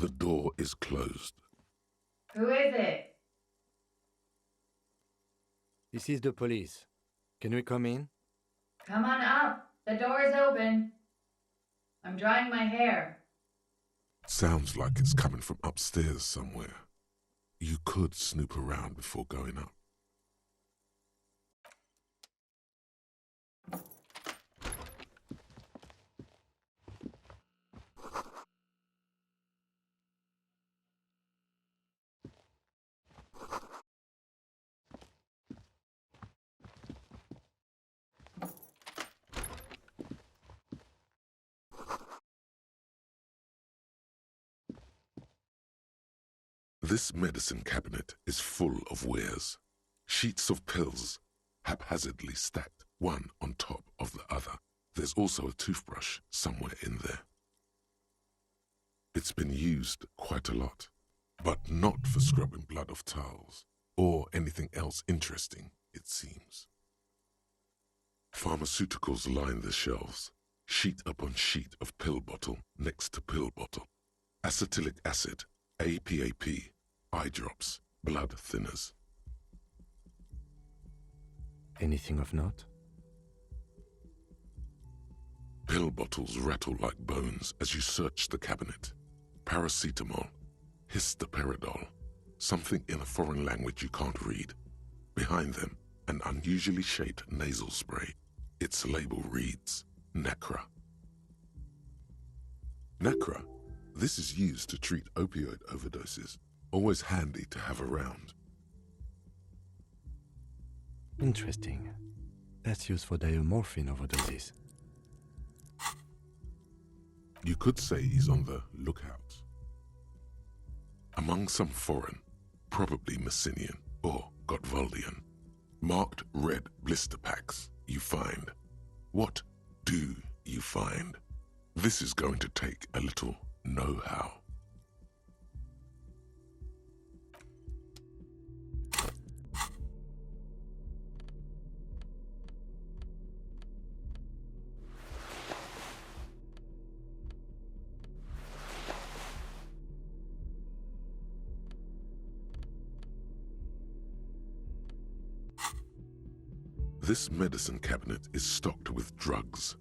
The door is closed. Who is it? This is the police. Can we come in? Come on up. The door is open. I'm drying my hair. Sounds like it's coming from upstairs somewhere. You could snoop around before going up. This medicine cabinet is full of wares. Sheets of pills, haphazardly stacked one on top of the other. There's also a toothbrush somewhere in there. It's been used quite a lot, but not for scrubbing blood off towels or anything else interesting, it seems. Pharmaceuticals line the shelves, sheet upon sheet of pill bottle next to pill bottle. Acetylic acid, APAP, eye drops, blood thinners. Anything of note? Pill bottles rattle like bones as you search the cabinet. Paracetamol, histoperidol, something in a foreign language you can't read. Behind them, an unusually shaped nasal spray. Its label reads, Nacra. Nacra? This is used to treat opioid overdoses. Always handy to have around. Interesting. That's used for diamorphine overdoses. You could say he's on the lookout. Among some foreign, probably Messinian or Gotwaldian, marked red blister packs you find. What do you find? This is going to take a little know-how. This medicine cabinet is stocked with drugs,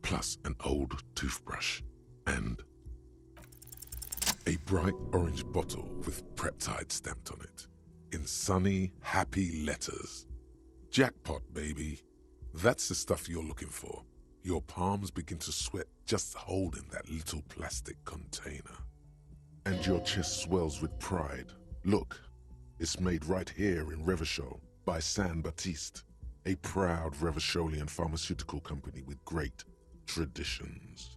plus an old toothbrush, and a bright orange bottle with Preptide stamped on it, in sunny, happy letters. Jackpot, baby. That's the stuff you're looking for. Your palms begin to sweat just holding that little plastic container. And your chest swells with pride. Look, it's made right here in Revachol by San Baptiste, a proud Revacholian pharmaceutical company with great traditions.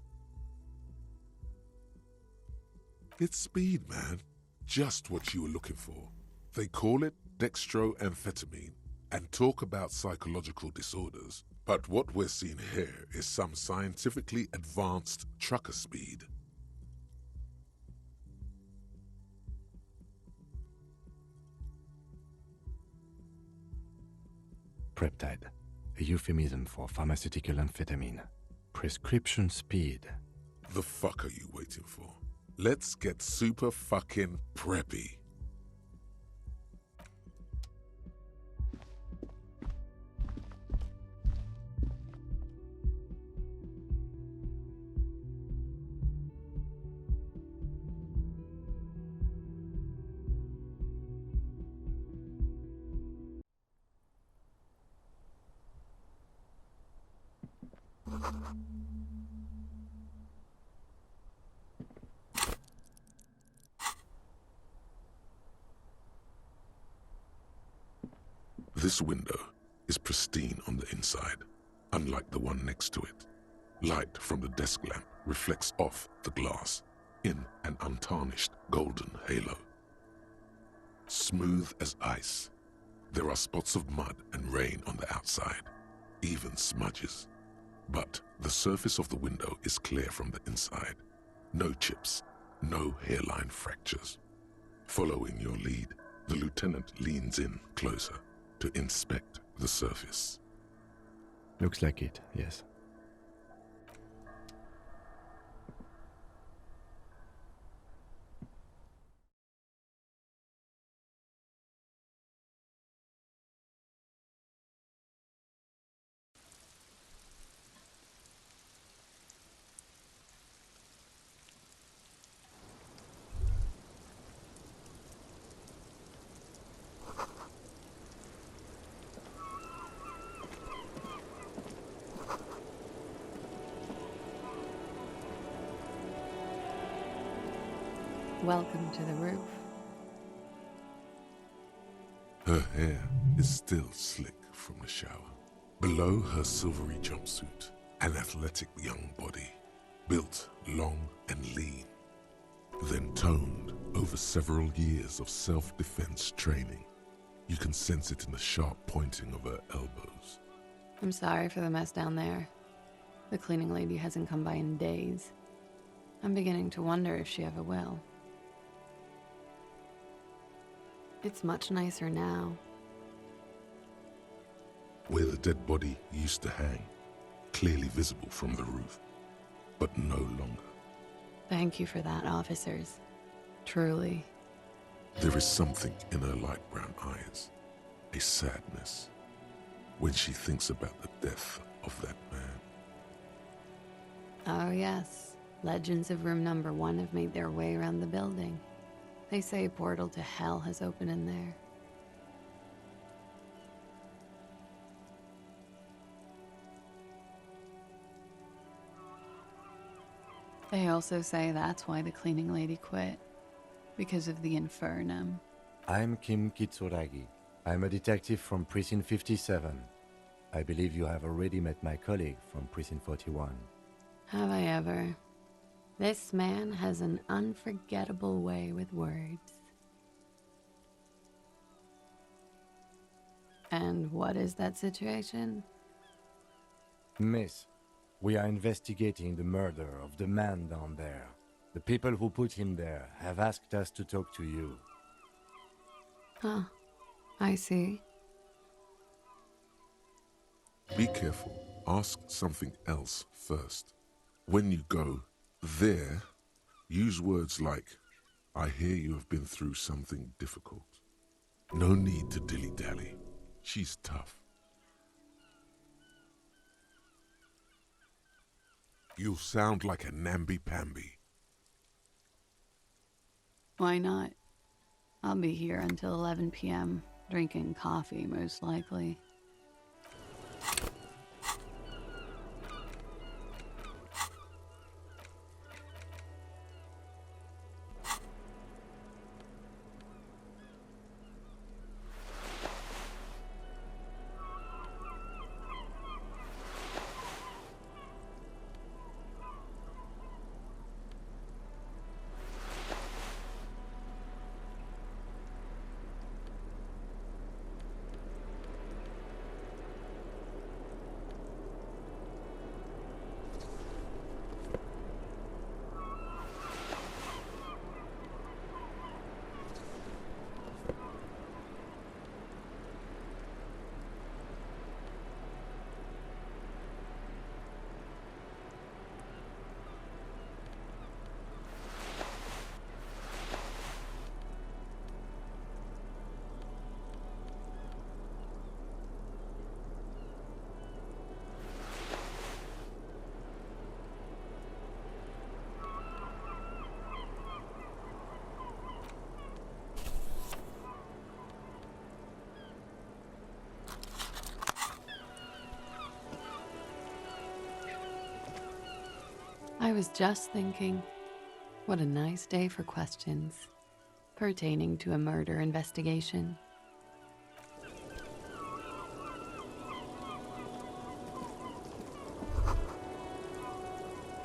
It's speed, man. Just what you were looking for. They call it dextroamphetamine and talk about psychological disorders. But what we're seeing here is some scientifically advanced trucker speed. Preptide, a euphemism for pharmaceutical amphetamine. Prescription speed. The fuck are you waiting for? Let's get super fucking preppy. This window is pristine on the inside, unlike the one next to it. Light from the desk lamp reflects off the glass in an untarnished golden halo. Smooth as ice, there are spots of mud and rain on the outside, even smudges. But the surface of the window is clear from the inside. No chips, no hairline fractures. Following your lead, the lieutenant leans in closer to inspect the surface. Looks like it, yes. Welcome to the roof. Her hair is still slick from the shower. Below her silvery jumpsuit, an athletic young body, built long and lean, then toned over several years of self-defense training. You can sense it in the sharp pointing of her elbows. I'm sorry for the mess down there. The cleaning lady hasn't come by in days. I'm beginning to wonder if she ever will. It's much nicer now. Where the dead body used to hang, clearly visible from the roof, but no longer. Thank you for that, officers. Truly. There is something in her light brown eyes, a sadness, when she thinks about the death of that man. Oh yes, legends of room number 1 have made their way around the building. They say a portal to hell has opened in there. They also say that's why the cleaning lady quit. Because of the infernum. I'm Kim Kitsuragi. I'm a detective from Precinct 57. I believe you have already met my colleague from Precinct 41. Have I ever? This man has an unforgettable way with words. And what is that situation? Miss, we are investigating the murder of the man down there. The people who put him there have asked us to talk to you. Huh. I see. Be careful. Ask something else first. When you go there, use words like, I hear you have been through something difficult. No need to dilly-dally. She's tough. You'll sound like a namby-pamby. Why not? I'll be here until 11 p.m., drinking coffee, most likely. I was just thinking, what a nice day for questions pertaining to a murder investigation.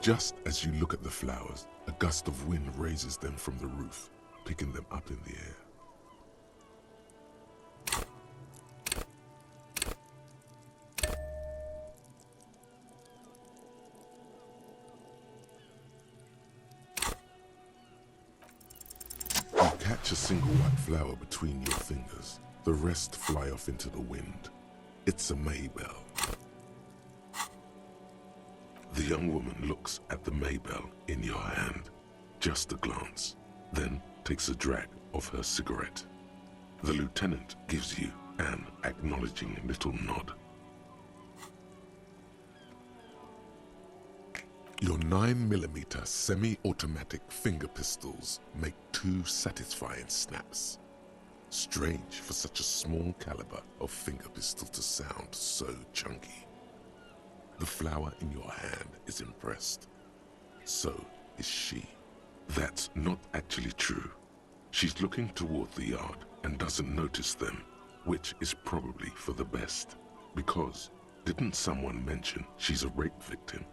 Just as you look at the flowers, a gust of wind raises them from the roof, picking them up in the air. You catch a single white flower between your fingers. The rest fly off into the wind. It's a Maybell. The young woman looks at the Maybell in your hand, just a glance, then takes a drag of her cigarette. The lieutenant gives you an acknowledging little nod. Your 9mm semi-automatic finger pistols make 2 satisfying snaps. Strange for such a small caliber of finger pistol to sound so chunky. The flower in your hand is impressed. So is she. That's not actually true. She's looking toward the yard and doesn't notice them, which is probably for the best. Because, didn't someone mention she's a rape victim?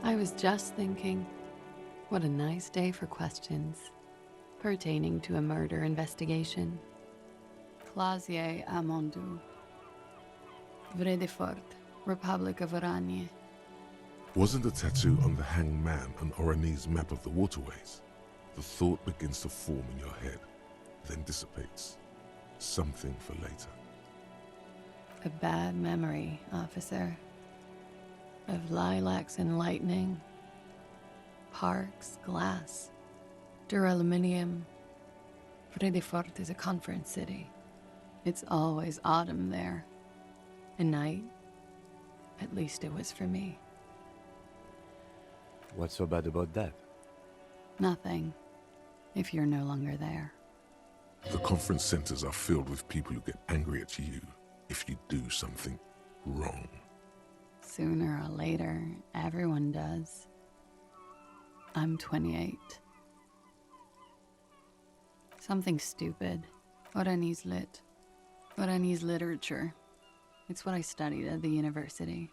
I was just thinking, what a nice day for questions pertaining to a murder investigation. Klassje Amondu. Vredefort, Republic of Oranje. Wasn't the tattoo on the hanged man an Oranese map of the waterways? The thought begins to form in your head, then dissipates. Something for later. A bad memory, officer. Of lilacs and lightning, parks, glass, duraluminium. Vredefort is a conference city. It's always autumn there. A night, at least it was for me. What's so bad about that? Nothing, if you're no longer there. The conference centers are filled with people who get angry at you if you do something wrong. Sooner or later, everyone does. I'm 28. Something stupid. Oranese lit. Oranese literature. It's what I studied at the university.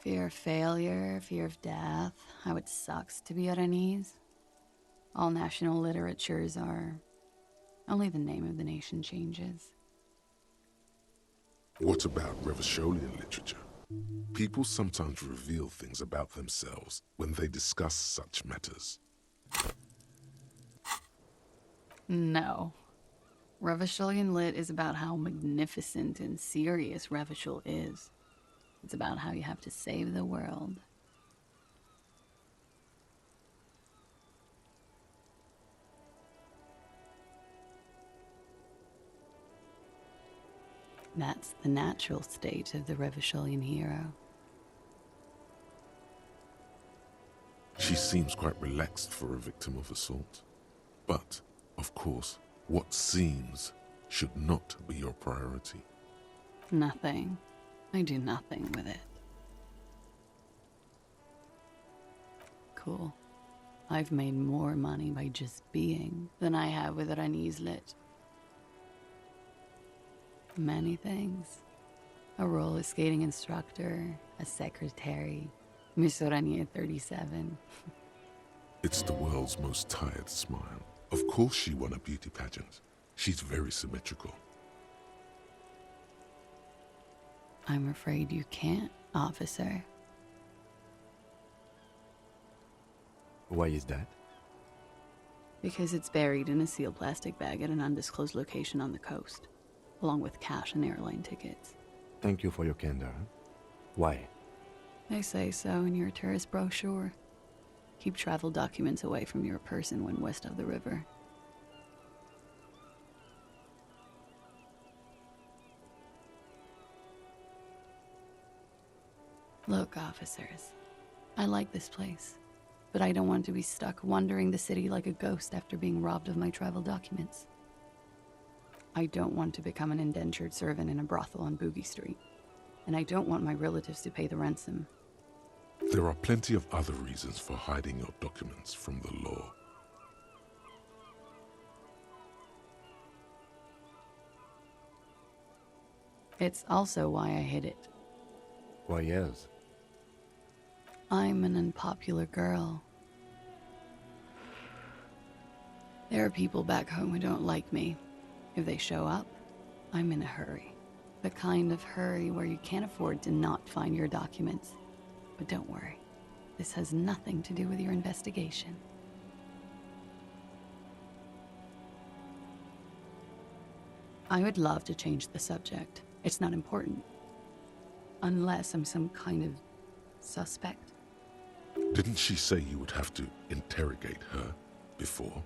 Fear of failure, fear of death, how it sucks to be Oranese. All national literatures are... only the name of the nation changes. What about Revacholian literature? People sometimes reveal things about themselves when they discuss such matters. No. Revacholian lit is about how magnificent and serious Revachol is. It's about how you have to save the world. That's the natural state of the Revacholian hero. She seems quite relaxed for a victim of assault. But, of course, what seems should not be your priority. Nothing. I do nothing with it. Cool. I've made more money by just being than I have with Oranese lit. Many things. A roller skating instructor, a secretary, Miss Oranje 37. It's the world's most tired smile. Of course she won a beauty pageant. She's very symmetrical. I'm afraid you can't, officer. Why is that? Because it's buried in a sealed plastic bag at an undisclosed location on the coast, along with cash and airline tickets. Thank you for your candor. Why? They say so in your tourist brochure. Keep travel documents away from your person when west of the river. Look, officers, I like this place, but I don't want to be stuck wandering the city like a ghost after being robbed of my travel documents. I don't want to become an indentured servant in a brothel on Boogie Street, and I don't want my relatives to pay the ransom. There are plenty of other reasons for hiding your documents from the law. It's also why I hid it. Why, yes. I'm an unpopular girl. There are people back home who don't like me. If they show up, I'm in a hurry. The kind of hurry where you can't afford to not find your documents. But don't worry, this has nothing to do with your investigation. I would love to change the subject. It's not important. Unless I'm some kind of suspect. Didn't she say you would have to interrogate her before?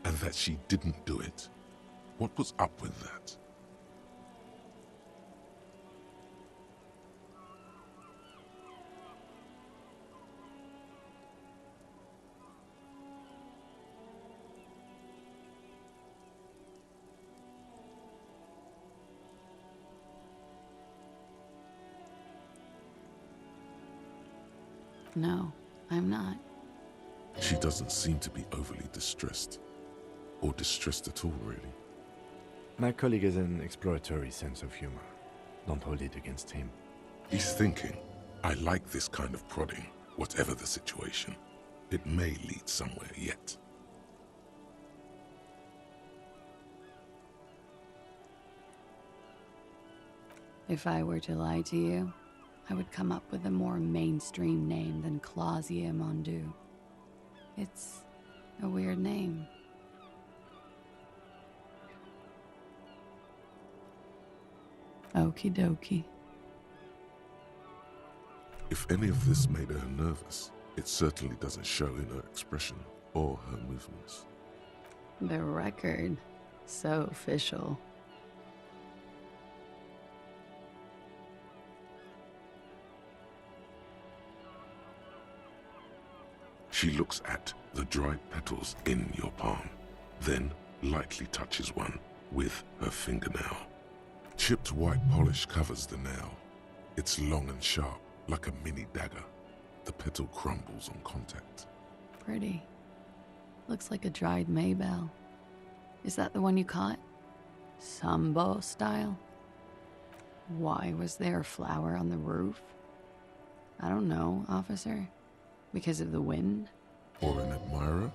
And that she didn't do it? What was up with that? No, I'm not. She doesn't seem to be overly distressed. Or distressed at all, really. My colleague has an exploratory sense of humor. Don't hold it against him. He's thinking, I like this kind of prodding, whatever the situation. It may lead somewhere yet. If I were to lie to you, I would come up with a more mainstream name than Klassje. It's a weird name. Okie dokie. If any of this made her nervous, it certainly doesn't show in her expression or her movements. The record. So official. She looks at the dried petals in your palm, then lightly touches one with her fingernail. Chipped white polish covers the nail. It's long and sharp, like a mini dagger. The petal crumbles on contact. Pretty. Looks like a dried maybell. Is that the one you caught? Sambo style? Why was there a flower on the roof? I don't know, officer. Because of the wind? Or an admirer?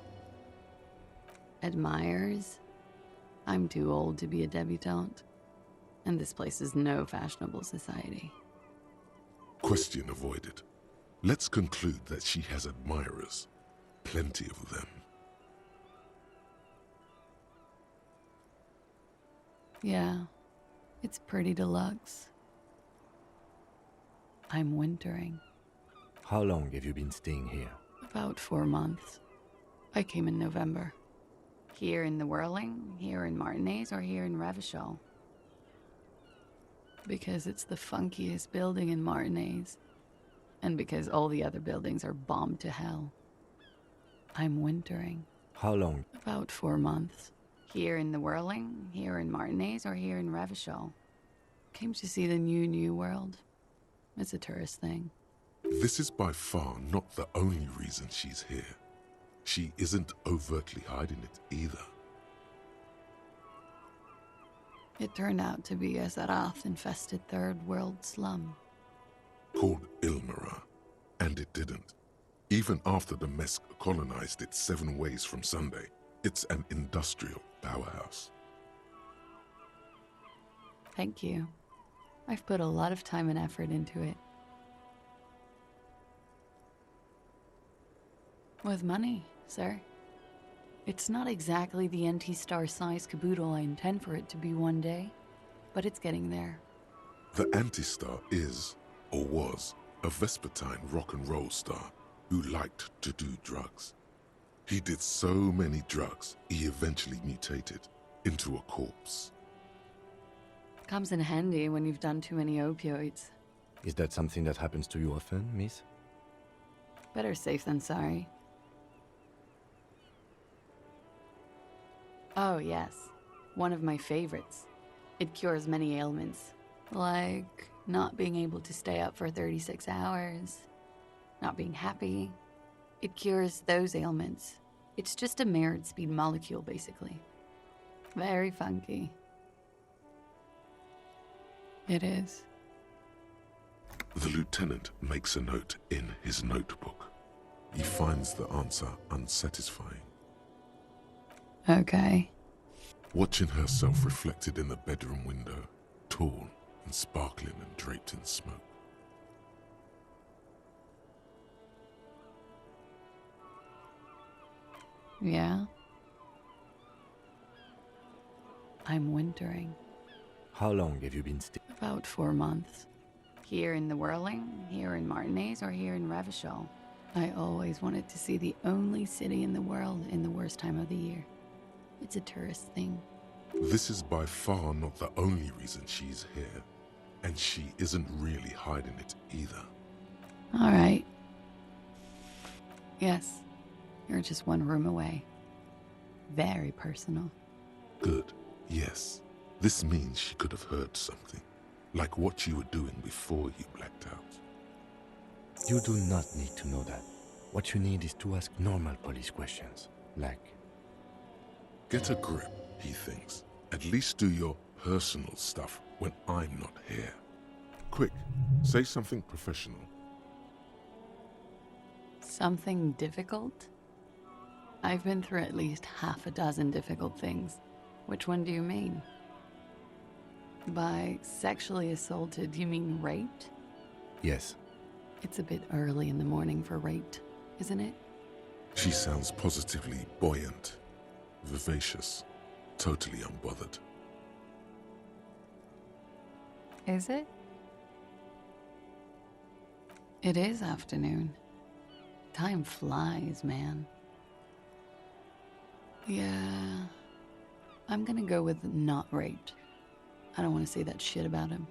Admirers? I'm too old to be a debutante. And this place is no fashionable society. Question avoided. Let's conclude that she has admirers. Plenty of them. Yeah, it's pretty deluxe. I'm wintering. How long have you been staying here? About 4 months. I came in November. Here in the Whirling, here in Martinez, or here in Revachol. Because it's the funkiest building in Martinez. And because all the other buildings are bombed to hell. I'm wintering. How long? About 4 months. Here in the Whirling, here in Martinez, or here in Revachol. Came to see the new world. It's a tourist thing. This is by far not the only reason she's here. She isn't overtly hiding it either. It turned out to be a Zarath-infested third world slum. Called Ilmara, and it didn't. Even after the Mesk colonized it 7 ways from Sunday, it's an industrial powerhouse. Thank you. I've put a lot of time and effort into it. With money, sir. It's not exactly the anti-star size caboodle I intend for it to be one day, but it's getting there. The Anti-Star is, or was, a Vespertine rock and roll star who liked to do drugs. He did so many drugs, he eventually mutated into a corpse. Comes in handy when you've done too many opioids. Is that something that happens to you often, miss? Better safe than sorry. Oh, yes. One of my favorites. It cures many ailments. Like not being able to stay up for 36 hours. Not being happy. It cures those ailments. It's just a mirrored speed molecule, basically. Very funky. It is. The lieutenant makes a note in his notebook. He finds the answer unsatisfying. Okay. Watching herself reflected in the bedroom window, tall and sparkling and draped in smoke. Yeah? I'm wintering. How long have you been staying? About 4 months. Here in the Whirling, here in Martinez, or here in Revachol. I always wanted to see the only city in the world in the worst time of the year. It's a tourist thing. This is by far not the only reason she's here. And she isn't really hiding it either. All right. Yes, you're just one room away. Very personal. Good, yes. This means she could have heard something. Like what you were doing before you blacked out. You do not need to know that. What you need is to ask normal police questions. Like, Get a grip, he thinks. At least do your personal stuff when I'm not here. Quick, say something professional. Something difficult? I've been through at least half a dozen difficult things. Which one do you mean? By sexually assaulted, you mean raped? yes, It's a bit early in the morning for raped, isn't it? She sounds positively buoyant, vivacious, totally unbothered. Is it? It is afternoon. Time flies, man. Yeah, I'm gonna go with not raped. I don't want to say that shit about him.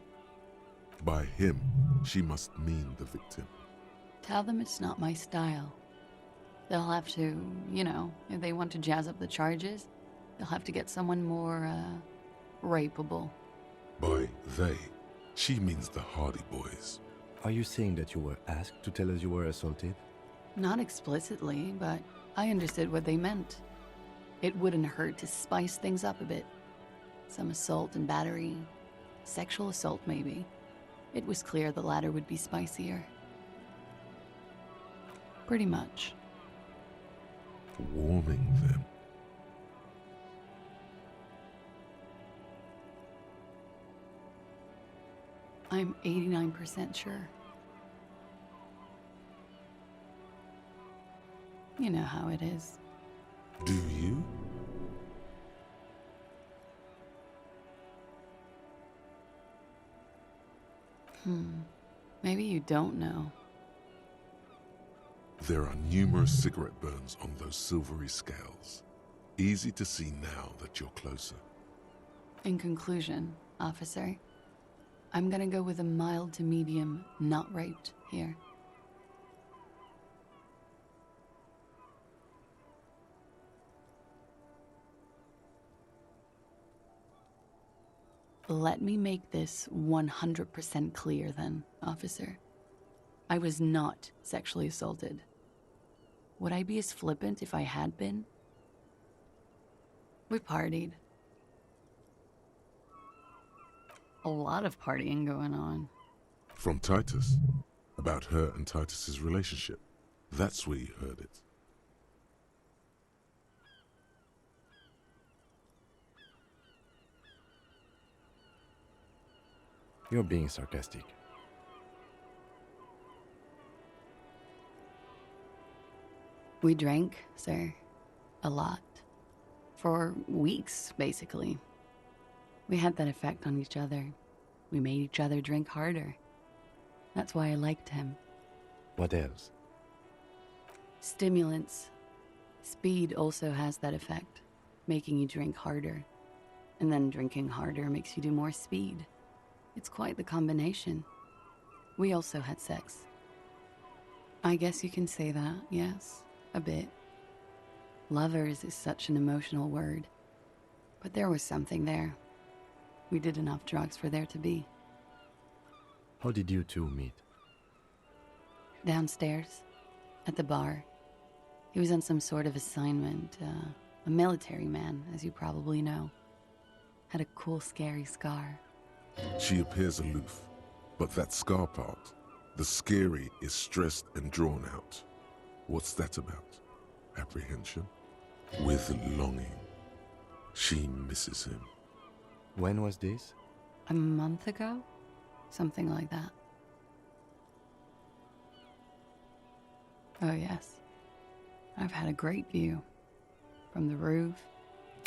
By him, she must mean the victim. Tell them it's not my style. They'll have to, if they want to jazz up the charges, they'll have to get someone more, rapeable. By they, she means the Hardy Boys. are you saying that you were asked to tell us you were assaulted? Not explicitly, but I understood what they meant. It wouldn't hurt to spice things up a bit. Some assault and battery. Sexual assault, maybe. It was clear the latter would be spicier. Pretty much. Warming them. I'm 89% sure. You know how it is. Do you? Maybe you don't know. There are numerous cigarette burns on those silvery scales. Easy to see now that you're closer. In conclusion, officer, I'm gonna go with a mild to medium not raped here. Let me make this 100% clear then, officer. I was not sexually assaulted. Would I be as flippant if I had been? We partied. A lot of partying going on. From Titus. About her and Titus's relationship. That's where you heard it. You're being sarcastic. We drank, sir. A lot. For weeks, basically. We had that effect on each other. We made each other drink harder. That's why I liked him. What else? Stimulants. Speed also has that effect, making you drink harder. And then drinking harder makes you do more speed. It's quite the combination. We also had sex. I guess you can say that, yes, a bit. Lovers is such an emotional word. But there was something there. We did enough drugs for there to be. How did you two meet? Downstairs, at the bar. He was on some sort of assignment, a military man, as you probably know. Had a cool, scary scar. She appears aloof, but that scar part, the scary, is stressed and drawn out. What's that about? Apprehension? With longing. She misses him. When was this? A month ago? Something like that. Oh, yes. I've had a great view. From the roof,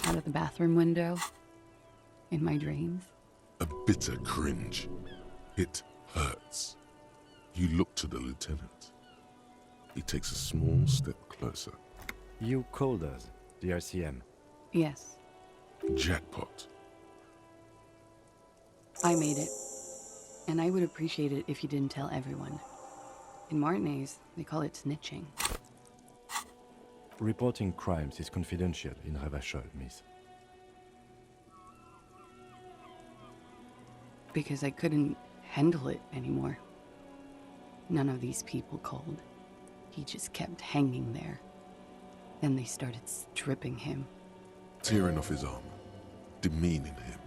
out of the bathroom window, in my dreams. A bitter cringe. It hurts. You look to the lieutenant. He takes a small step closer. You called us, the RCM. Yes, Jackpot. I made it. And I would appreciate it if you didn't tell everyone. In Martinez, they call it snitching. Reporting crimes is confidential in Ravachol, miss. Because I couldn't handle it anymore. None of these people called. He just kept hanging there. Then they started stripping him. Tearing off his armor. Demeaning him.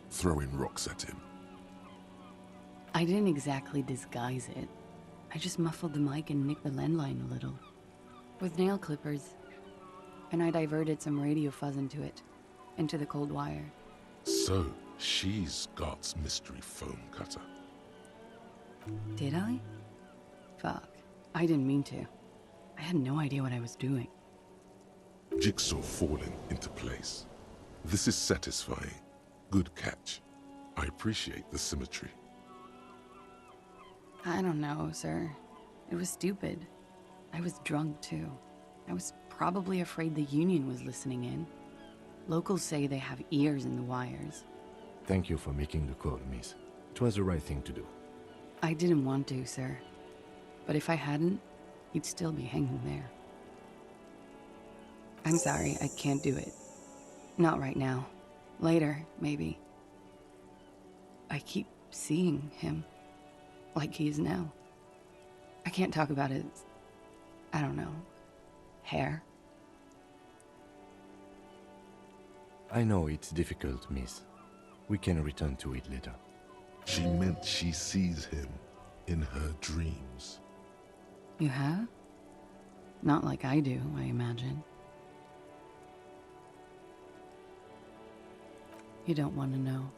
Throwing rocks at him. I didn't exactly disguise it. I just muffled the mic and nicked the landline a little. With nail clippers. And I diverted some radio fuzz into it. Into the cold wire. So, she's God's mystery foam cutter. Did I? Fuck. I didn't mean to. I had no idea what I was doing. Jigsaw falling into place. This is satisfying. Good catch. I appreciate the symmetry. I don't know, sir. It was stupid. I was drunk, too. I was probably afraid the Union was listening in. Locals say they have ears in the wires. Thank you for making the call, miss. It was the right thing to do. I didn't want to, sir. But if I hadn't, he'd still be hanging there. I'm sorry, I can't do it. Not right now. Later, maybe. I keep seeing him. Like he is now. I can't talk about his... I don't know. Hair. I know it's difficult, miss. We can return to it later. She meant she sees him in her dreams. You have? Not like I do, I imagine. You don't want to know.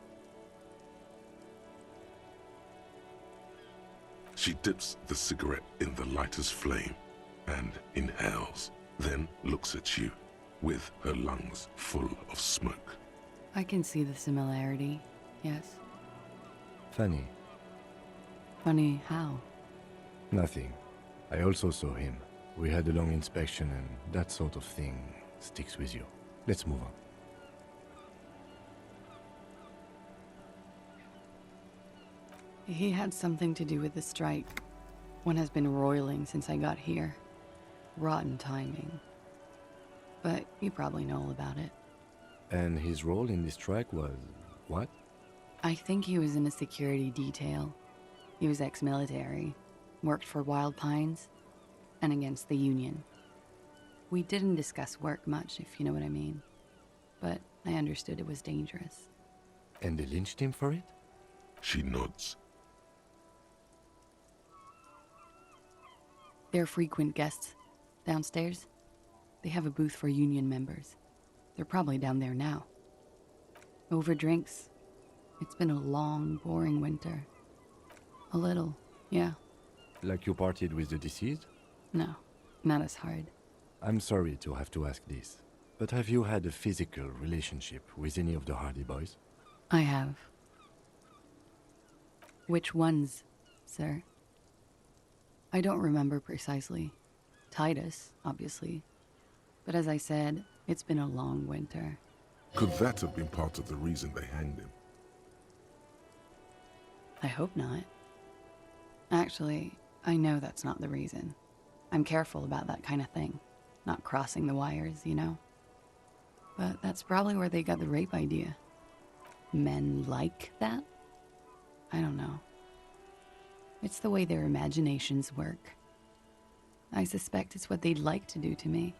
She dips the cigarette in the lighter's flame and inhales, then looks at you with her lungs full of smoke. I can see the similarity, yes. Funny. Funny how? Nothing. I also saw him. We had a long inspection and that sort of thing sticks with you. Let's move on. He had something to do with the strike. One has been roiling since I got here. Rotten timing. But you probably know all about it. And his role in this strike was... what? I think he was in a security detail. He was ex-military, worked for Wild Pines, and against the Union. We didn't discuss work much, if you know what I mean. But I understood it was dangerous. And they lynched him for it? She nods. They're frequent guests. Downstairs, they have a booth for Union members. They're probably down there now. Over drinks. It's been a long, boring winter. A little, yeah. Like you partied with the deceased? No, not as hard. I'm sorry to have to ask this, but have you had a physical relationship with any of the Hardy Boys? I have. Which ones, sir? I don't remember precisely. Titus, obviously. But as I said, it's been a long winter. Could that have been part of the reason they hanged him? I hope not. Actually, I know that's not the reason. I'm careful about that kind of thing. Not crossing the wires, you know? But that's probably where they got the rape idea. Men like that? I don't know. It's the way their imaginations work. I suspect it's what they'd like to do to me.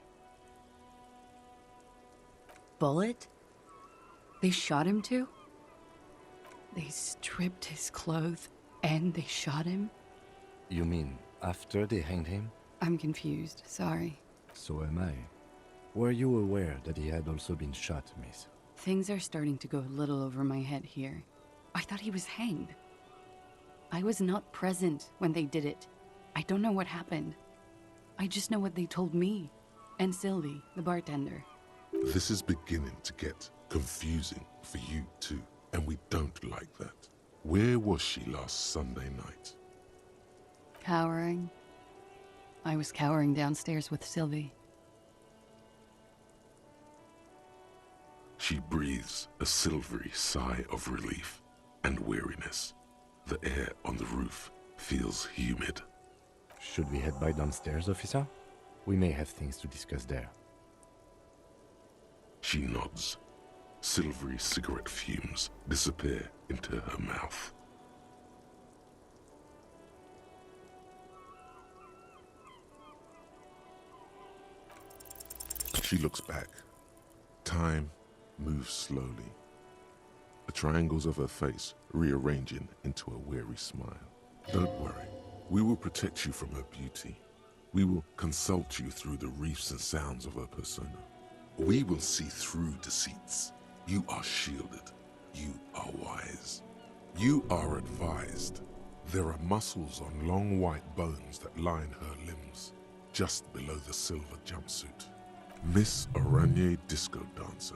Bullet? They shot him too? They stripped his clothes and they shot him? You mean after they hanged him? I'm confused, sorry. So am I. Were you aware that he had also been shot, miss? Things are starting to go a little over my head here. I thought he was hanged. I was not present when they did it. I don't know what happened. I just know what they told me. And Sylvie, the bartender. This is beginning to get confusing for you too. And we don't like that. Where was she last Sunday night? Cowering. I was cowering downstairs with Sylvie. She breathes a silvery sigh of relief and weariness. The air on the roof feels humid. Should we head back downstairs, officer? We may have things to discuss there. She nods. Silvery cigarette fumes disappear into her mouth. She looks back. Time moves slowly. The triangles of her face rearranging into a weary smile. Don't worry. We will protect you from her beauty. We will consult you through the reefs and sounds of her persona. We will see through deceits. You are shielded. You are wise. You are advised. There are muscles on long white bones that line her limbs, just below the silver jumpsuit. Miss Araignée Disco Dancer,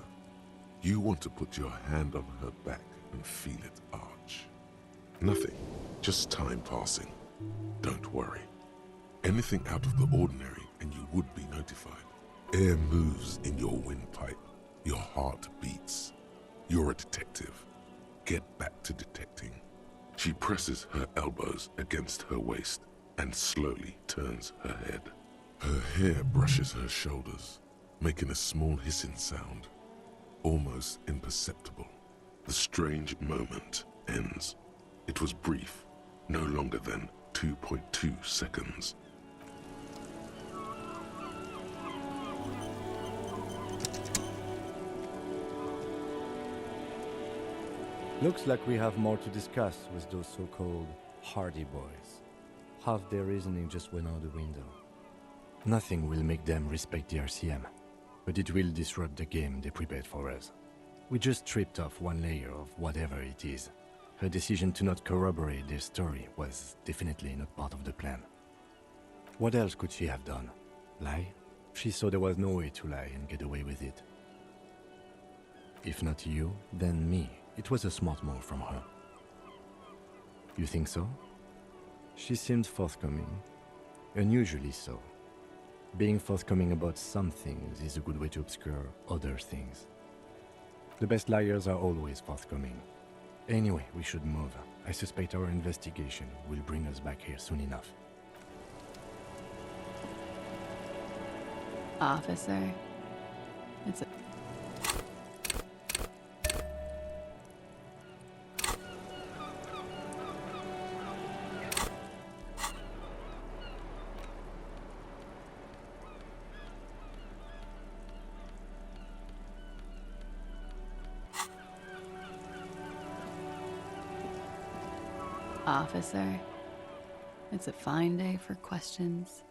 you want to put your hand on her back and feel it arch. Nothing, just time passing. Don't worry. Anything out of the ordinary and you would be notified. Air moves in your windpipe. Your heart beats. You're a detective. Get back to detecting. She presses her elbows against her waist and slowly turns her head. Her hair brushes her shoulders, making a small hissing sound, almost imperceptible. The strange moment ends. It was brief, no longer than 2.2 seconds. Looks like we have more to discuss with those so-called Hardy Boys. Half their reasoning just went out the window. Nothing will make them respect the RCM, but it will disrupt the game they prepared for us. We just stripped off one layer of whatever it is. Her decision to not corroborate their story was definitely not part of the plan. What else could she have done? Lie? She saw there was no way to lie and get away with it. If not you, then me. It was a smart move from her. You think so? She seemed forthcoming. Unusually so. Being forthcoming about some things is a good way to obscure other things. The best liars are always forthcoming. Anyway, we should move. I suspect our investigation will bring us back here soon enough. Officer, it's a... Officer, it's a fine day for questions.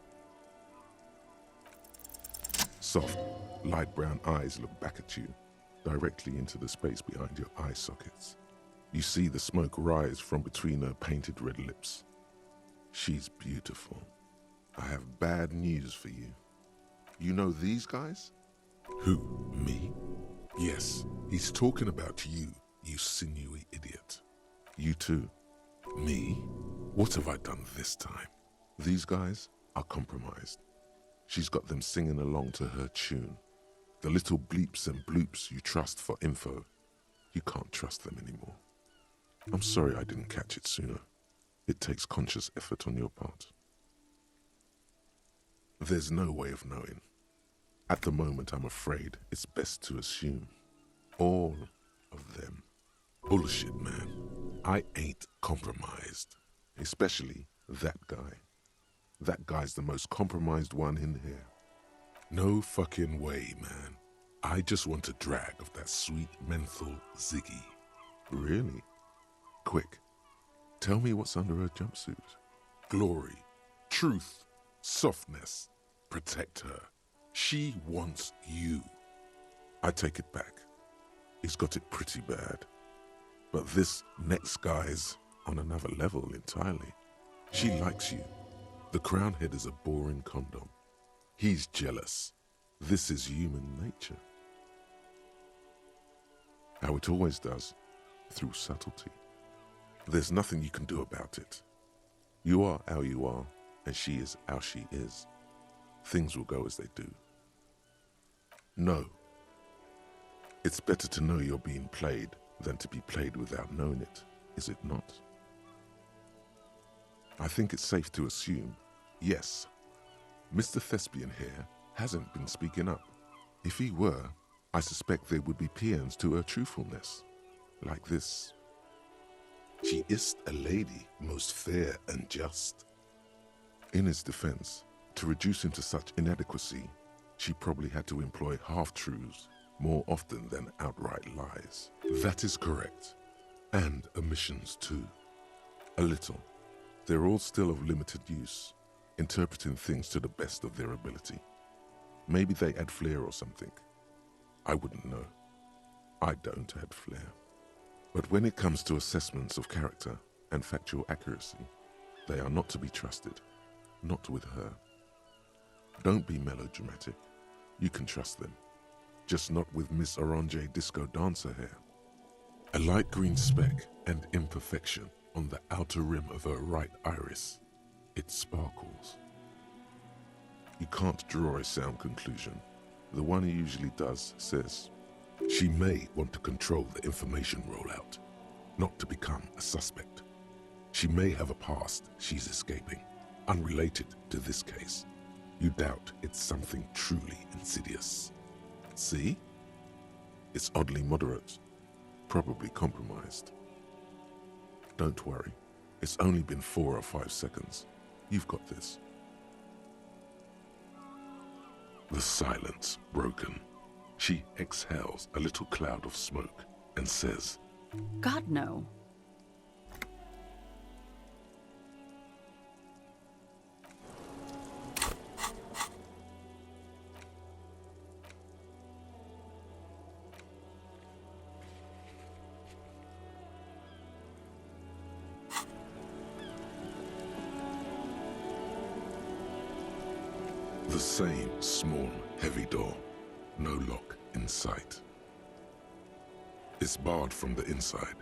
Soft, light brown eyes look back at you, directly into the space behind your eye sockets. You see the smoke rise from between her painted red lips. She's beautiful. I have bad news for you. You know these guys? Who, me? Yes, he's talking about you, you sinewy idiot. You too. Me? What have I done this time? These guys are compromised. She's got them singing along to her tune. The little bleeps and bloops you trust for info, you can't trust them anymore. I'm sorry I didn't catch it sooner. It takes conscious effort on your part. There's no way of knowing. At the moment, I'm afraid it's best to assume. All of them. Bullshit, man. I ain't compromised. Especially that guy. That guy's the most compromised one in here. No fucking way, man. I just want a drag of that sweet menthol Ziggy. Really? Quick. Tell me what's under her jumpsuit. Glory. Truth. Softness. Protect her. She wants you. I take it back. He's got it pretty bad. But this next guy's on another level entirely. She likes you. The crown head is a boring condom. He's jealous. This is human nature. How it always does. through subtlety. There's nothing you can do about it. You are how you are, and she is how she is. Things will go as they do. No. It's better to know you're being played than to be played without knowing it, is it not? I think it's safe to assume, yes, Mr. Thespian here hasn't been speaking up. If he were, I suspect there would be paeans to her truthfulness. Like this. She is a lady, most fair and just. In his defense, to reduce him to such inadequacy, she probably had to employ half-truths more often than outright lies. That is correct. And omissions too. A little. They're all still of limited use, interpreting things to the best of their ability. Maybe they add flair or something. I wouldn't know. I don't add flair. But when it comes to assessments of character and factual accuracy, they are not to be trusted. Not with her. Don't be melodramatic. You can trust them. Just not with Miss Orange Disco Dancer here. A light green speck and imperfection on the outer rim of her right iris. It sparkles. You can't draw a sound conclusion. The one who usually does says, she may want to control the information rollout, not to become a suspect. She may have a past she's escaping, unrelated to this case. You doubt it's something truly insidious. See? It's oddly moderate, probably compromised. Don't worry, it's only been 4 or 5 seconds. You've got this. The silence broken. She exhales a little cloud of smoke and says, God, no. the same small, heavy door. No lock in sight. It's barred from the inside.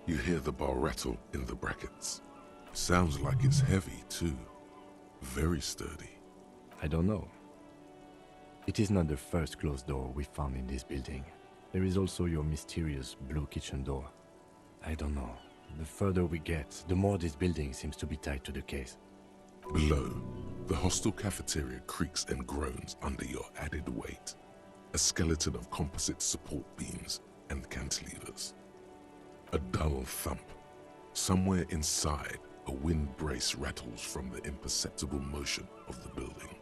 You hear the bar rattle in the brackets. Sounds like it's heavy, too. Very sturdy. I don't know. It is not the first closed door we found in this building. There is also your mysterious blue kitchen door. I don't know. The further we get, the more this building seems to be tied to the case. Below, the hostel cafeteria creaks and groans under your added weight. A skeleton of composite support beams and cantilevers. A dull thump. Somewhere inside, a wind brace rattles from the imperceptible motion of the building.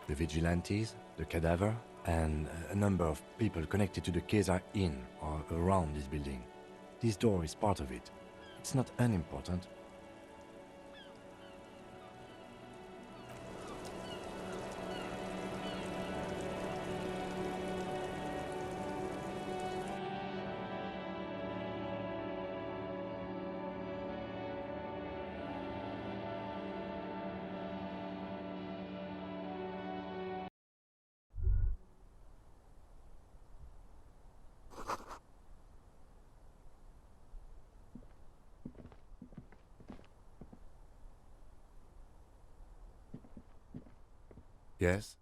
The vigilantes, the cadaver, and a number of people connected to the case are in or around this building. This door is part of it. It's not unimportant. Yes?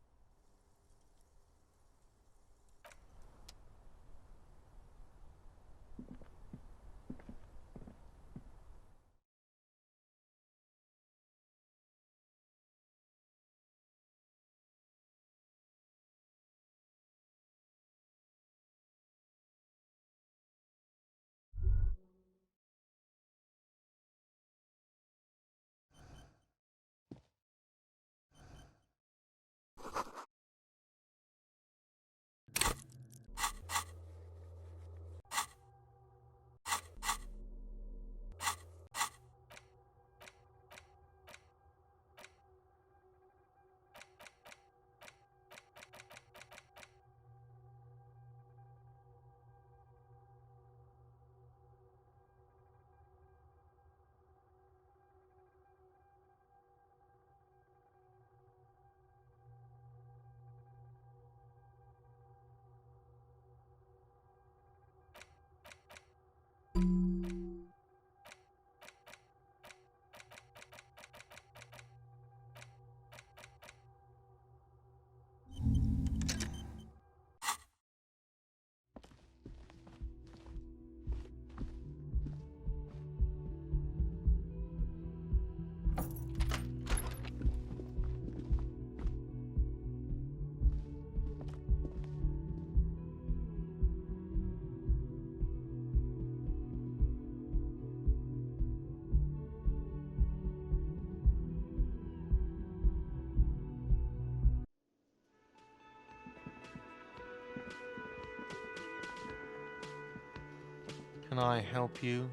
Can I help you?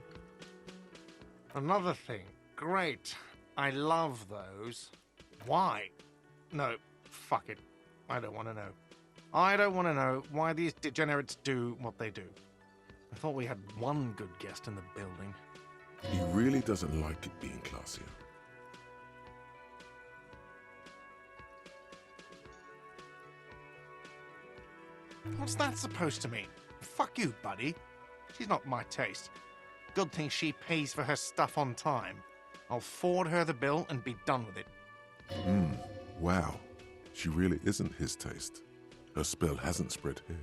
Another thing. Great. I love those. Why? No, fuck it. I don't want to know. I don't want to know why these degenerates do what they do. I thought we had one good guest in the building. He really doesn't like it being Klassje. What's that supposed to mean? Fuck you, buddy. She's not my taste. Good thing she pays for her stuff on time. I'll forward her the bill and be done with it. Wow. She really isn't his taste. Her spell hasn't spread here.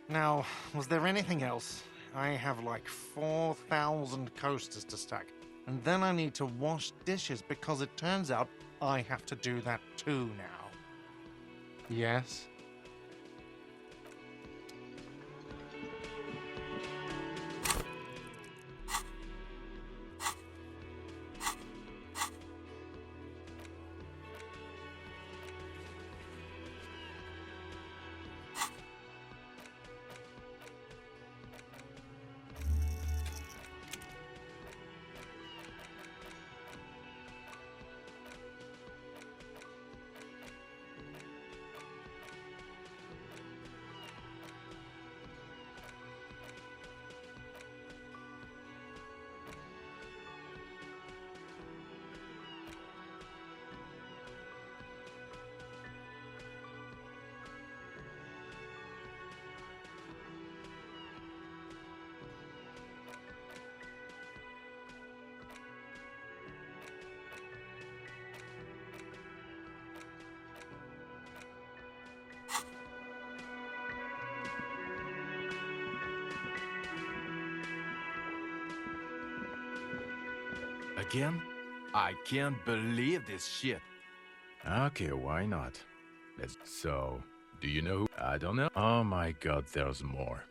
Now, was there anything else? I have like 4,000 coasters to stack. And then I need to wash dishes because it turns out I have to do that too now. Yes? Again? I can't believe this shit. Okay, why not? So, do you know who? I don't know. Oh my god, there's more.